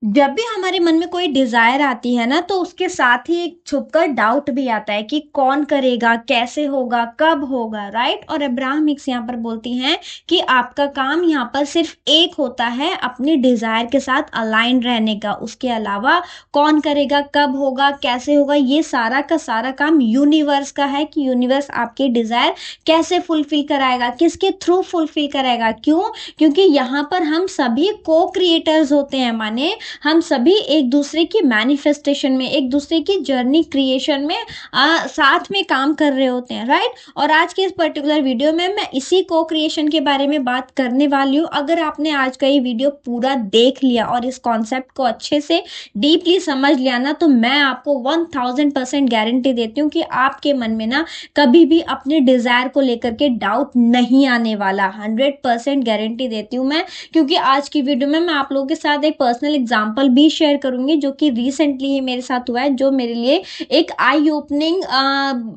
जब भी हमारे मन में कोई डिजायर आती है ना तो उसके साथ ही एक छुपकर डाउट भी आता है कि कौन करेगा, कैसे होगा, कब होगा, राइट। और अब्राहम हिक्स यहाँ पर बोलती हैं कि आपका काम यहाँ पर सिर्फ एक होता है, अपनी डिजायर के साथ अलाइन रहने का। उसके अलावा कौन करेगा, कब होगा, कैसे होगा, ये सारा का सारा काम यूनिवर्स का है कि यूनिवर्स आपकी डिजायर कैसे फुलफिल कराएगा, किसके थ्रू फुलफिल कराएगा। क्यों? क्योंकि यहाँ पर हम सभी को क्रिएटर्स होते हैं, माने हम सभी एक दूसरे की मैनिफेस्टेशन में, एक दूसरे की जर्नी क्रिएशन में साथ में काम कर रहे होते हैं, राइट। और आज के इस पर्टिकुलर वीडियो में मैं इसी को क्रिएशन के बारे में बात करने वाली हूँ। अगर आपने आज का ये वीडियो पूरा देख लिया और इस कॉन्सेप्ट को अच्छे से डीपली समझ लिया ना, तो मैं आपको 1000% गारंटी देती हूँ कि आपके मन में ना कभी भी अपने डिजायर को लेकर के डाउट नहीं आने वाला। 100% गारंटी देती हूँ मैं, क्योंकि आज की वीडियो में मैं आप लोगों के साथ एक पर्सनल एग्जांपल भी शेयर करूंगी जो कि रिसेंटली ही मेरे साथ हुआ है, जो मेरे लिए एक आई ओपनिंग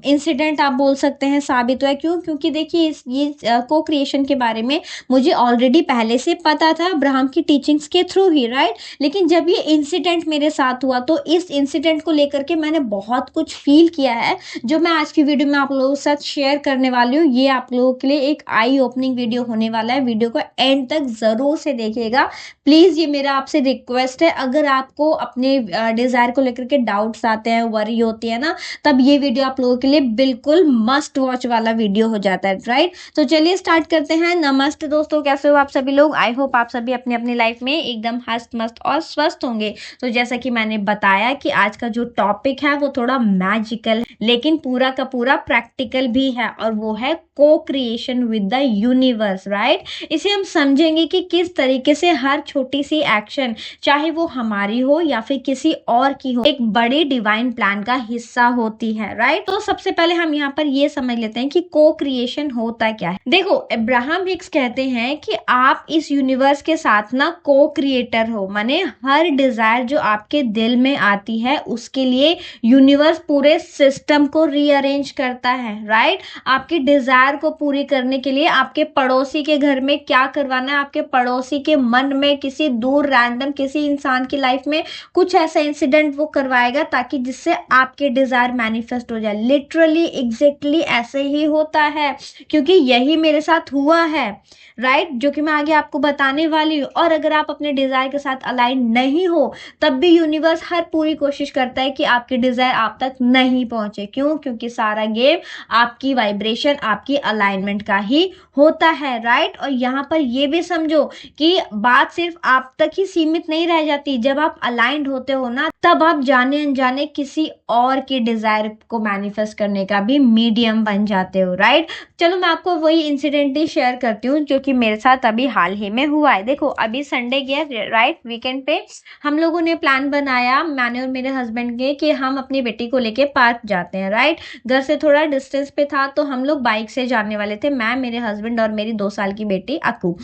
इंसिडेंट आप बोल सकते हैं साबित हुआ है। क्यों? क्योंकि देखिए ये को क्रिएशन के बारे में मुझे ऑलरेडी पहले से पता था अब्राहम की टीचिंग्स के थ्रू ही, राइट। लेकिन जब ये इंसिडेंट मेरे साथ हुआ तो इस इंसिडेंट को लेकर के मैंने बहुत कुछ फील किया है, जो मैं आज की वीडियो में आप लोगों के साथ शेयर करने वाली हूँ। ये आप लोगों के लिए एक आई ओपनिंग वीडियो होने वाला है। वीडियो को एंड तक जरूर से देखिएगा प्लीज, ये मेरा आपसे रिक्वेस्ट है। अगर आपको अपने डिजायर को लेकर के डाउट्स आते हैं, वरी होती है ना, तब ये वीडियो आप लोगों के लिए बिल्कुल मस्ट वॉच वाला वीडियो हो जाता है, राइट। तो चलिए स्टार्ट करते हैं। नमस्ते दोस्तों, कैसे हो आप सभी लोग? आई होप आप सभी अपनी अपनी लाइफ में एकदम हस्त मस्त और स्वस्थ होंगे। तो जैसा कि मैंने बताया कि आज का जो टॉपिक है वो थोड़ा मैजिकल है, लेकिन पूरा का पूरा प्रैक्टिकल भी है, और वो है को creation with the universe, right. इसे हम समझेंगे कि किस तरीके से हर छोटी सी एक्शन, चाहे वो हमारी हो या फिर किसी और की हो, एक बड़े डिवाइन प्लान का हिस्सा होती है, राइट। तो सबसे पहले हम यहाँ पर ये समझ लेते हैं कि को क्रिएशन होता क्या है। देखो, अब्राहम हिक्स कहते हैं कि आप इस यूनिवर्स के साथ ना को क्रिएटर हो, माने हर डिजायर जो आपके दिल में आती है उसके लिए यूनिवर्स पूरे सिस्टम को रीअरेंज करता है, राइट। आपकी डिजायर को पूरी करने के लिए आपके पड़ोसी के घर में क्या करवाना है, आपके पड़ोसी के मन में किसी दूर रैंडम किसी इंसान की लाइफ में कुछ ऐसा इंसिडेंट वो करवाएगा ताकि जिससे आपके डिजायर मैनिफेस्ट हो जाए। लिटरली एग्जैक्टली ऐसे ही होता है, क्योंकि यही मेरे साथ हुआ है, राइट, जो कि मैं आगे आपको बताने वाली हूँ। और अगर आप अपने डिजायर के साथ अलाइन नहीं हो तब भी यूनिवर्स हर पूरी कोशिश करता है कि आपके डिजायर आप तक नहीं पहुंचे। क्यों? क्योंकि सारा गेम आपकी वाइब्रेशन, आपकी अलाइनमेंट का ही होता है, राइट। और यहाँ पर ये भी समझो कि बात सिर्फ आप तक ही सीमित नहीं रह जाती। जब आप अलाइंड होते हो ना, तब आप जाने अनजाने किसी और की डिजायर को मैनिफेस्ट करने का भी मीडियम बन जाते हो, राइट। चलो मैं आपको वही इंसिडेंट ही शेयर करती हूँ जो कि मेरे साथ अभी हाल ही में हुआ है। देखो, अभी संडे गया, राइट, वीकेंड पे हम लोगों ने प्लान बनाया, मैंने और मेरे हस्बैंड के, कि हम अपनी बेटी को लेके पार्क जाते हैं, राइट। घर से थोड़ा डिस्टेंस पे था तो हम लोग बाइक से जाने वाले थे, मैं, मेरे हस्बैंड और मेरी 2 साल की बेटी अकू।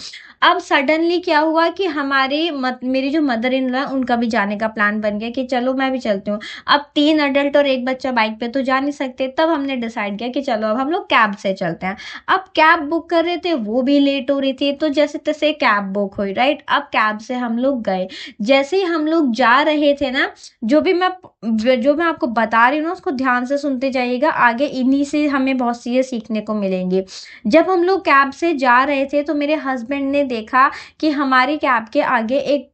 अब सडनली क्या हुआ कि मेरी जो मदर इन लॉ, उनका भी जाने का प्लान बन गया कि चलो मैं भी चलती हूँ। अब 3 अडल्ट और 1 बच्चा बाइक पे तो जा नहीं सकते, तब हमने डिसाइड किया कि चलो अब हम लोग कैब से चलते हैं। अब कैब बुक कर रहे थे, वो भी लेट हो रही थी, तो जैसे तैसे कैब बुक हुई, राइट। अब कैब से हम लोग गए। जैसे ही हम लोग जा रहे थे ना, जो मैं आपको बता रही हूँ ना, उसको ध्यान से सुनते जाइएगा, आगे इन्हीं से हमें बहुत चीजें सीखने को मिलेंगी। जब हम लोग कैब से जा रहे थे तो मेरे हस्बैंड ने देखा कि हमारी कैब के आगे एक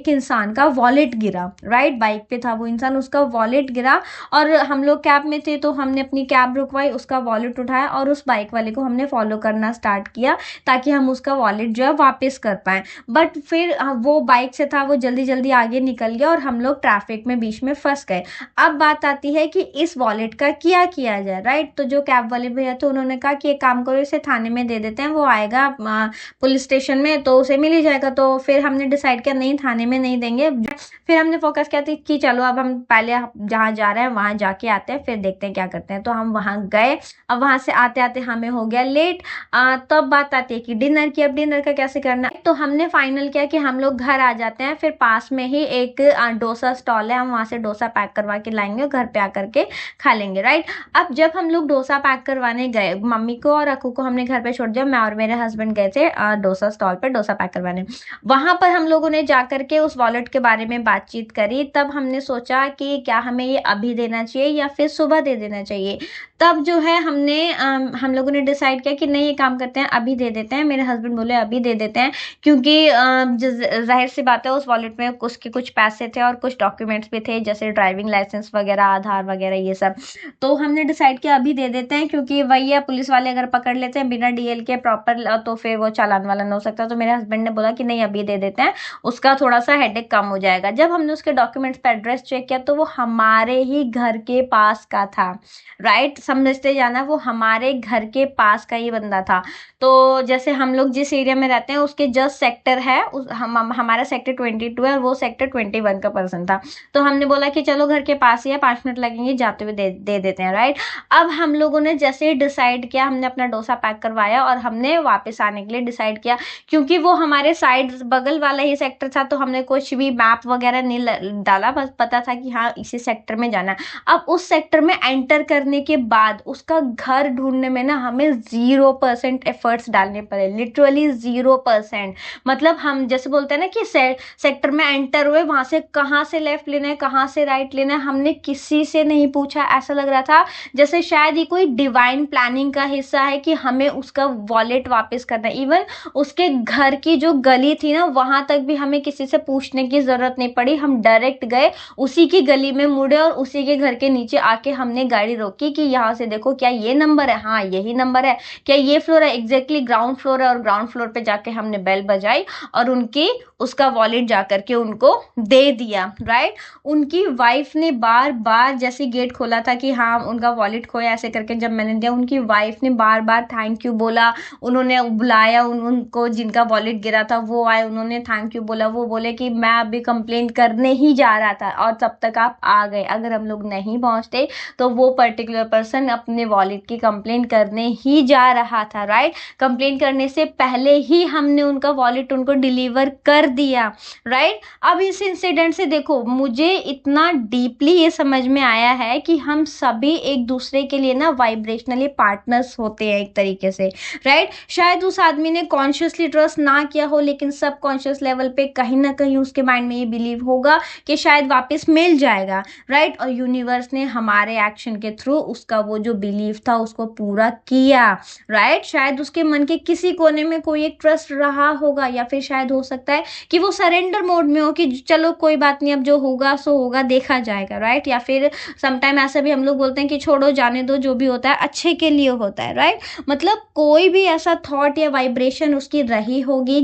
इंसान का वॉलेट गिरा, राइट। बाइक पे था वो इंसान, उसका वॉलेट गिरा, और हम लोग कैब में थे तो हमने अपनी कैब रुकवाई, उसका वॉलेट उठाया और उस बाइक वाले को हमने फॉलो करना स्टार्ट किया ताकि हम उसका वॉलेट जो है वापस कर पाए। बट फिर वो बाइक से था, वो जल्दी जल्दी आगे निकल गया और हम लोग ट्रैफिक में बीच में फंस गए। अब बात आती है कि इस वॉलेट का क्या किया जाए, राइट। तो जो कैब वाले भैया थे उन्होंने कहा कि एक काम करो, इसे थाने में दे देते हैं, वो आएगा पुलिस स्टेशन में तो उसे मिल ही जाएगा। तो फिर हमने डिसाइड किया नहीं, थाने में नहीं देंगे। फिर हमने फोकस किया कि चलो अब हम पहले जहाँ जा रहे हैं वहां जाके आते हैं, फिर देखते हैं क्या करते हैं। तो हम वहां गए। अब वहां से आते आते हमें हो गया लेट। तब बात आती है कि डिनर की, अब डिनर का कैसे करना है। तो हमने फाइनल किया कि हम लोग घर आ जाते हैं, फिर पास में ही एक डोसा स्टॉल है, हम वहां से डोसा पैक करवा के लाएंगे और घर पे आकर के खा लेंगे, राइट। अब जब हम लोग डोसा पैक करवाने गए, मम्मी को और अकू को हमने घर पे छोड़ दिया, मैं और मेरे हस्बैंड गए थे डोसा स्टॉल पे डोसा पैक करवाने। वहां पर हम लोगों ने जाकर के के उस वॉलेट के बारे में बातचीत करी, तब हमने सोचा कि क्या हमें ये अभी देना चाहिए या फिर सुबह दे देना चाहिए। तब जो है हम लोगों ने डिसाइड किया कि नहीं, ये काम करते हैं, अभी दे देते हैं। मेरे हस्बैंड बोले अभी दे देते हैं, क्योंकि जाहिर सी बात है उस वॉलेट में उसके कुछ पैसे थे और कुछ डॉक्यूमेंट्स भी थे, जैसे ड्राइविंग लाइसेंस वगैरह, आधार वगैरह, ये सब। तो हमने डिसाइड किया अभी दे देते हैं, क्योंकि वही है, पुलिस वाले अगर पकड़ लेते हैं बिना डीएल के प्रॉपर, तो फिर वो चालान वालन हो सकता है। तो मेरे हस्बैंड ने बोला कि नहीं, अभी दे देते हैं, उसका थोड़ा सा हेडेक कम हो जाएगा। जब हमने उसके डॉक्यूमेंट्स पे एड्रेस चेक किया तो वो हमारे ही घर के पास का था, राइट, समझते जाना, वो हमारे घर के पास का ही बंदा था। तो जैसे हम लोग जिस एरिया में रहते हैं उसके जस्ट सेक्टर है, हमारा सेक्टर 22 है और वो सेक्टर 21 का पर्सन था। तो हमने बोला कि चलो घर के पास ही है, 5 मिनट लगेंगे, जाते हुए दे देते हैं, राइट। अब हम लोगों ने जैसे ही डिसाइड किया, हमने अपना डोसा पैक करवाया और हमने वापस आने के लिए डिसाइड किया, क्योंकि वो हमारे साइड बगल वाला ही सेक्टर था। तो हमने कुछ भी मैप वगैरह नहीं डाला, बस पता था कि हाँ इसी सेक्टर में जाना है। अब उस सेक्टर में एंटर करने के बाद उसका घर ढूंढने में ना हमें 0% एफर्ट्स डालने पड़े, लिटरली 0%। मतलब हम जैसे बोलते हैं ना कि सेक्टर में एंटर हुए, वहां से कहाँ से लेफ्ट लेना है, कहाँ से राइट लेना है, हमने किसी से नहीं पूछा। ऐसा लग रहा था जैसे शायद ये कोई डिवाइन प्लानिंग का हिस्सा है कि हमें उसका वॉलेट वापस करना है। इवन उसके घर की जो गली थी ना, वहां तक भी हमें किसी से पूछने की जरूरत नहीं पड़ी। हम डायरेक्ट गए, उसी की गली में मुड़े और उसी के घर के नीचे आके हमने गाड़ी रोकी कि यहाँ से देखो क्या ये नंबर है, हाँ यही नंबर है, क्या ये फ्लोर है, एग्जैक्टली ग्राउंड फ्लोर है। और ग्राउंड फ्लोर पे जाके हमने बेल बजाई और उसका वॉलेट जाकर के उनको दे दिया, राइट। उनकी वाइफ ने बार बार जैसे गेट खोला था कि हाँ उनका वॉलेट खोया, ऐसे करके जब मैंने दिया, उनकी वाइफ ने बार बार थैंक यू बोला। उन्होंने बुलाया उनको जिनका वॉलेट गिरा था, वो आए, उन्होंने थैंक यू बोला। वो बोले कि मैं अभी कंप्लेंट करने ही जा रहा था और तब तक आप आ गए। अगर हम लोग नहीं पहुंचते तो वो पर्टिकुलर पर्सन अपने वॉलेट की कंप्लेंट करने ही जा रहा था, राइट। कंप्लेंट करने से पहले ही हमने उनका वॉलेट उनको डिलीवर कर दिया, राइट। अब इस इंसिडेंट से देखो, मुझे इतना डीपली ये समझ में आया है कि हम सभी एक दूसरे के लिए ना वाइब्रेशनली पार्टनर्स होते हैं एक तरीके से, राइट। शायद उस आदमी ने कॉन्शियसली ट्रस्ट ना किया हो, लेकिन सब कॉन्शियस लेवल पे कहीं ना कहीं उसके माइंड में ये बिलीव होगा कि शायद वापस मिल जाएगा, राइट। और यूनिवर्स ने हमारे एक्शन के थ्रू उसका वो जो बिलीव था उसको पूरा किया, राइट। शायद उसके मन के किसी कोने में कोई एक ट्रस्ट रहा होगा, या फिर शायद हो सकता है कि वो सरेंडर मोड में हो कि चलो कोई बात नहीं, अब जो होगा सो होगा, देखा जाएगा, राइट। या फिर समटाइम ऐसा भी हम लोग बोलते हैं कि छोड़ो जाने दो, जो भी होता है अच्छे के लिए होता है, राइट। मतलब कोई भी ऐसा थॉट या वाइब्रेशन उसकी रही होगी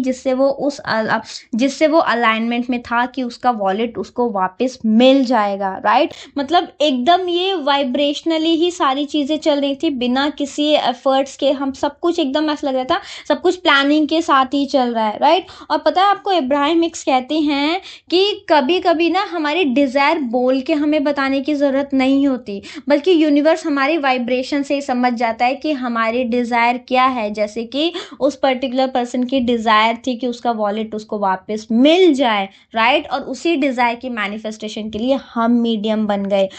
जिससे वो अलाइनमेंट में था कि उसका वॉलेट उसको वापस मिल जाएगा, राइट। मतलब एकदम ये वाइब्रेशनली ही सारी चीजें चल रही थी, बिना किसी एफर्ट्स के। हम सब कुछ एकदम ऐसा लग रहा था सब कुछ प्लानिंग के साथ ही चल रहा है, राइट। और पता है आपको, इब्राहिम हिक्स कहते हैं कि कभी कभी ना हमारी डिजायर बोल के हमें बताने की जरूरत नहीं होती, बल्कि यूनिवर्स हमारी वाइब्रेशन से ही समझ जाता है कि हमारी डिजायर क्या है। जैसे कि उस पर्टिकुलर पर्सन की डिजायर थी कि उसका वॉलेट उसको वापस मिल जाए, राइट। और उसी डिजायर की मैनिफेस्टेशन के लिए हम मीडियम बन गए।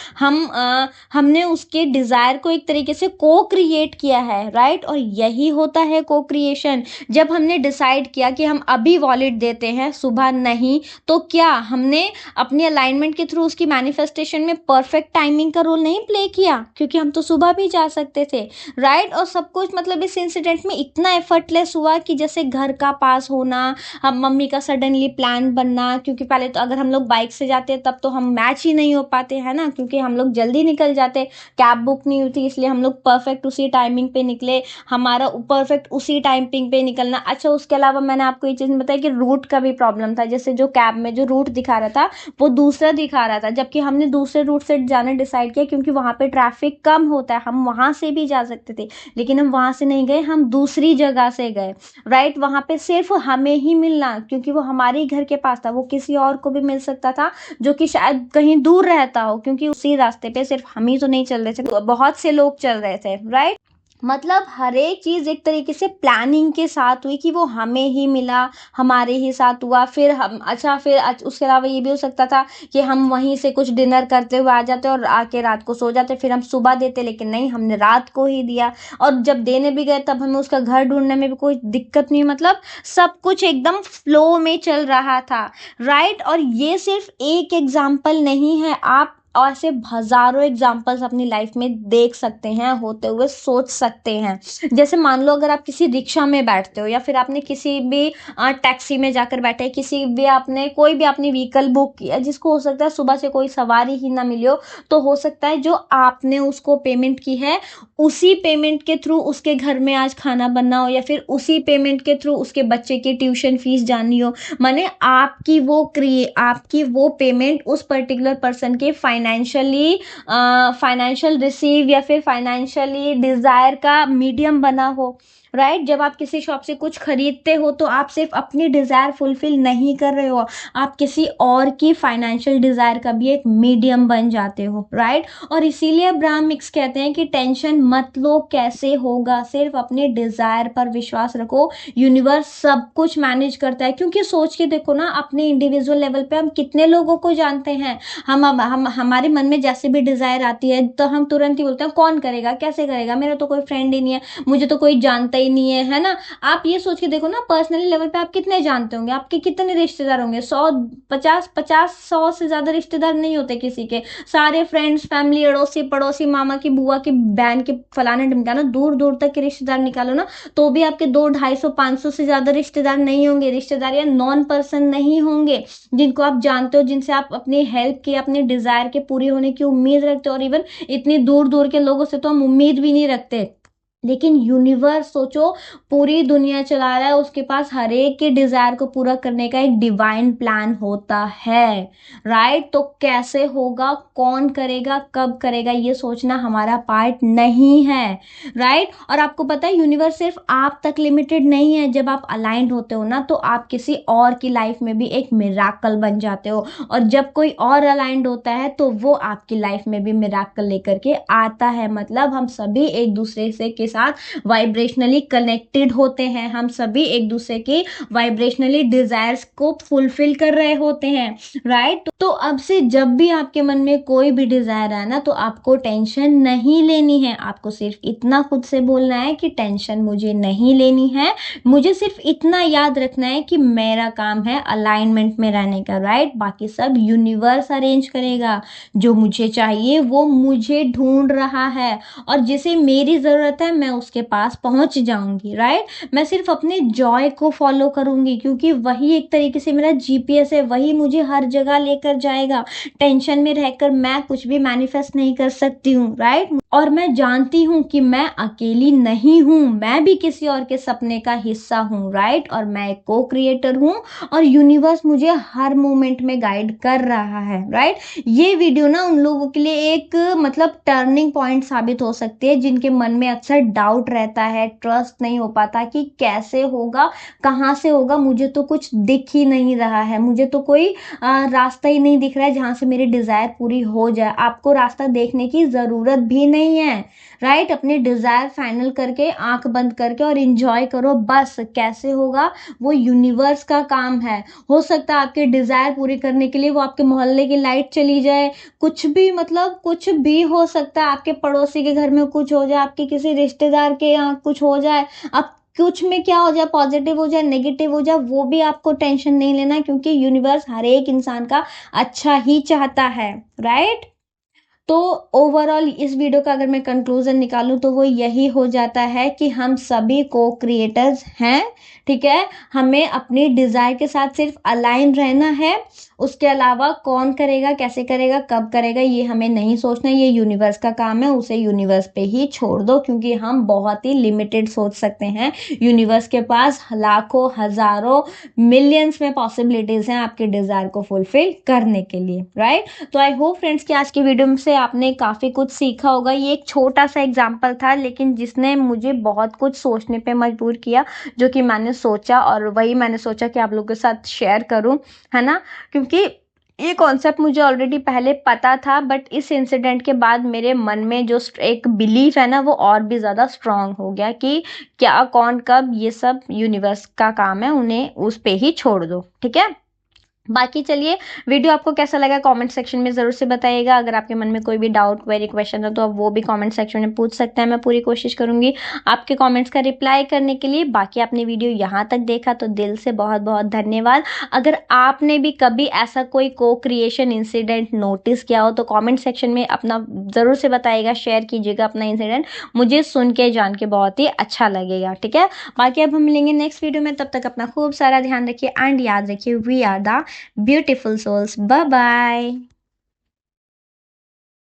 हमने उसके डिजायर को एक तरीके से को क्रिएट किया है, राइट। और यही होता है को क्रिएशन। जब हमने डिसाइड किया कि हम अभी वॉलेट देते हैं, सुबह नहीं, तो क्या हमने अपनी अलाइनमेंट के थ्रू उसकी मैनिफेस्टेशन में परफेक्ट टाइमिंग का रोल नहीं प्ले किया? क्योंकि हम तो सुबह भी जा सकते थे, राइट। और सब कुछ मतलब इस इंसिडेंट में इतना एफर्टलेस हुआ कि जैसे घर का पास होना, हम मम्मी का सडनली प्लान बनना, क्योंकि पहले तो अगर हम लोग बाइक से जाते तब तो हम मैच ही नहीं हो पाते, है ना, क्योंकि हम लोग जल्दी निकल जाते, कैब बुक नहीं हुई थी, इसलिए हम लोग परफेक्ट उसी टाइमिंग पे निकले, हमारा परफेक्ट उसी टाइमिंग पे निकलना। अच्छा, उसके अलावा मैंने आपको ये चीज़ बताया कि रूट का भी प्रॉब्लम था। जैसे जो कैब में जो रूट दिखा रहा था वो दूसरा दिखा रहा था, जबकि हमने दूसरे रूट से जाना डिसाइड किया क्योंकि वहां पे ट्रैफिक कम होता है, हम वहां से भी जा सकते थे। लेकिन हम वहां से नहीं गए, हम दूसरी जगह से गए, राइट। वहां पे सिर्फ हमें ही मिलना, क्योंकि वो हमारे घर के पास था, वो किसी और को भी मिल सकता था जो कि शायद कहीं दूर रहता हो, क्योंकि उसी रास्ते पे सिर्फ हम ही तो नहीं चल रहे थे, बहुत से लोग चल रहे थे, राइट। मतलब हर एक चीज़ एक तरीके से प्लानिंग के साथ हुई कि वो हमें ही मिला, हमारे ही साथ हुआ। फिर हम अच्छा फिर उसके अलावा ये भी हो सकता था कि हम वहीं से कुछ डिनर करते हुए आ जाते और आके रात को सो जाते, फिर हम सुबह देते, लेकिन नहीं, हमने रात को ही दिया। और जब देने भी गए तब हमें उसका घर ढूंढने में भी कोई दिक्कत नहीं, मतलब सब कुछ एकदम फ्लो में चल रहा था, राइट। और ये सिर्फ एक एग्जाम्पल नहीं है, आप ऐसे हजारों एग्जाम्पल्स अपनी लाइफ में देख सकते हैं, होते हुए सोच सकते हैं। जैसे मान लो अगर आप किसी रिक्शा में बैठते हो या फिर आपने किसी भी टैक्सी में जाकर बैठे, किसी भी आपने कोई भी अपनी व्हीकल बुक किया, जिसको हो सकता है सुबह से कोई सवारी ही ना मिली हो, तो हो सकता है जो आपने उसको पेमेंट की है उसी पेमेंट के थ्रू उसके घर में आज खाना बनना हो, या फिर उसी पेमेंट के थ्रू उसके बच्चे की ट्यूशन फीस जानी हो। माने आपकी वो पेमेंट उस पर्टिकुलर पर्सन के फाइनेंशियल रिसीव या फिर फाइनेंशियली डिजायर का मीडियम बना हो, राइट। जब आप किसी शॉप से कुछ खरीदते हो तो आप सिर्फ अपनी डिजायर फुलफिल नहीं कर रहे हो, आप किसी और की फाइनेंशियल डिजायर का भी एक मीडियम बन जाते हो, राइट। और इसीलिए अब्राहम हिक्स कहते हैं कि टेंशन मत लो, कैसे होगा, सिर्फ अपने डिजायर पर विश्वास रखो, यूनिवर्स सब कुछ मैनेज करता है। क्योंकि सोच के देखो ना, अपने इंडिविजुअल लेवल पे हम कितने लोगों को जानते हैं, हम हमारे मन में जैसे भी डिजायर आती है तो हम तुरंत ही बोलते हैं कौन करेगा, कैसे करेगा, मेरा तो कोई फ्रेंड ही नहीं है, मुझे तो कोई जानता ही नहीं है ना। आप ये सोच के देखो ना, पर्सनली लेवल पे आप कितने जानते होंगे, आपके कितने रिश्तेदार होंगे, 100 50 50 100 से ज्यादा रिश्तेदार नहीं होते किसी के। सारे फ्रेंड्स, फैमिली, अड़ोसी पड़ोसी, मामा की, बुआ की, बहन के, फलाने ढिमकाना, दूर दूर तक के रिश्तेदार निकालो ना, तो भी आपके 200 250 500 से ज्यादा रिश्तेदार नहीं होंगे, रिश्तेदार या नॉन पर्सन नहीं होंगे जिनको आप जानते हो, जिनसे आप अपनी हेल्प की, अपने डिजायर के पूरी होने की उम्मीद रखते हो। और इवन इतनी दूर दूर के लोगों से तो हम उम्मीद भी नहीं रखते, लेकिन यूनिवर्स सोचो, पूरी दुनिया चला रहा है, उसके पास हर एक के डिजायर को पूरा करने का एक डिवाइन प्लान होता है, राइट। तो कैसे होगा, कौन करेगा, कब करेगा, ये सोचना हमारा पार्ट नहीं है, राइट। और आपको पता है यूनिवर्स सिर्फ आप तक लिमिटेड नहीं है, जब आप अलाइंड होते हो ना तो आप किसी और की लाइफ में भी एक मिराकल बन जाते हो, और जब कोई और अलाइंड होता है तो वो आपकी लाइफ में भी मिराकल लेकर के आता है। मतलब हम सभी एक दूसरे से के साथ वाइब्रेशनली कनेक्टेड होते हैं, हम सभी एक दूसरे के वाइब्रेशनली डिजायर्स को फुलफिल कर रहे होते हैं, राइट। तो अब से जब भी आपके मन में कोई भी डिजायर आए ना, तो आपको टेंशन नहीं लेनी है, आपको सिर्फ इतना खुद से बोलना है कि टेंशन मुझे नहीं लेनी है, मुझे सिर्फ इतना याद रखना है कि मेरा काम है अलाइनमेंट में रहने का, राइट। बाकी सब यूनिवर्स अरेंज करेगा, जो मुझे चाहिए वो मुझे ढूंढ रहा है, और जिसे मेरी जरूरत है मैं उसके पास पहुंच जाऊंगी, राइट। मैं सिर्फ अपने जॉय को फॉलो करूंगी, क्योंकि वही एक तरीके से मेरा जीपीएस है, वही मुझे हर जगह लेकर जाएगा। टेंशन में रहकर मैं कुछ भी मैनिफेस्ट नहीं कर सकती हूँ, राइट। और मैं जानती हूँ कि मैं अकेली नहीं हूँ, मैं भी किसी और के सपने का हिस्सा हूँ, राइट। और मैं एक को क्रिएटर हूँ, और यूनिवर्स मुझे हर मोमेंट में गाइड कर रहा है, राइट। ये वीडियो ना उन लोगों के लिए एक मतलब टर्निंग पॉइंट साबित हो सकती है, जिनके मन में अक्सर डाउट रहता है, ट्रस्ट नहीं हो पाता कि कैसे होगा, कहाँ से होगा, मुझे तो कुछ दिख ही नहीं रहा है, मुझे तो कोई रास्ता ही नहीं दिख रहा है जहां से मेरी डिजायर पूरी हो जाए। आपको रास्ता देखने की जरूरत भी नहीं है, राइट। अपने डिजायर फाइनल करके आंख बंद करके और इंजॉय करो, बस कैसे होगा वो यूनिवर्स का काम है। हो सकता है आपके डिजायर पूरी करने के लिए वो आपके मोहल्ले की लाइट चली जाए, कुछ भी, मतलब कुछ भी हो सकता है, आपके पड़ोसी के घर में कुछ हो जाए, आपके किसी रिश्तेदार के यहाँ कुछ हो जाए, अब कुछ में क्या हो जाए, पॉजिटिव हो जाए, नेगेटिव हो जाए, वो भी आपको टेंशन नहीं लेना, क्योंकि यूनिवर्स हर एक इंसान का अच्छा ही चाहता है, राइट। तो ओवरऑल इस वीडियो का अगर मैं कंक्लूजन निकालूं तो वो यही हो जाता है कि हम सभी को क्रिएटर्स हैं, ठीक है। हमें अपनी डिजायर के साथ सिर्फ अलाइन रहना है, उसके अलावा कौन करेगा, कैसे करेगा, कब करेगा, ये हमें नहीं सोचना, ये यूनिवर्स का काम है, उसे यूनिवर्स पे ही छोड़ दो, क्योंकि हम बहुत ही लिमिटेड सोच सकते हैं, यूनिवर्स के पास लाखों, हजारों, मिलियंस में पॉसिबिलिटीज हैं आपके डिजायर को फुलफिल करने के लिए, राइट। तो आई होप फ्रेंड्स कि आज की वीडियो से आपने काफी कुछ सीखा होगा। ये एक छोटा सा एग्जाम्पल था, लेकिन जिसने मुझे बहुत कुछ सोचने पे मजबूर किया, जो कि मैंने सोचा, और वही मैंने सोचा कि आप लोगों के साथ शेयर करूं, है ना। क्योंकि ये कॉन्सेप्ट मुझे ऑलरेडी पहले पता था, बट इस इंसिडेंट के बाद मेरे मन में जो एक बिलीफ है ना वो और भी ज़्यादा स्ट्रांग हो गया कि क्या, कौन, कब, ये सब यूनिवर्स का काम है, उन्हें उस पे ही छोड़ दो, ठीक है। बाकी चलिए, वीडियो आपको कैसा लगा कमेंट सेक्शन में ज़रूर से बताइएगा। अगर आपके मन में कोई भी डाउट, क्वेरी, क्वेश्चन हो तो आप वो भी कमेंट सेक्शन में पूछ सकते हैं। मैं पूरी कोशिश करूंगी आपके कमेंट्स का रिप्लाई करने के लिए। बाकी आपने वीडियो यहाँ तक देखा तो दिल से बहुत बहुत धन्यवाद। अगर आपने भी कभी ऐसा कोई को क्रिएशन इंसिडेंट नोटिस किया हो तो कॉमेंट सेक्शन में अपना ज़रूर से बताइएगा, शेयर कीजिएगा अपना इंसिडेंट। मुझे सुन के जान के बहुत ही अच्छा लगेगा, ठीक है। बाकी अब हम मिलेंगे नेक्स्ट वीडियो में, तब तक अपना खूब सारा ध्यान रखिए एंड याद रखिए, we are the beautiful souls. Bye bye.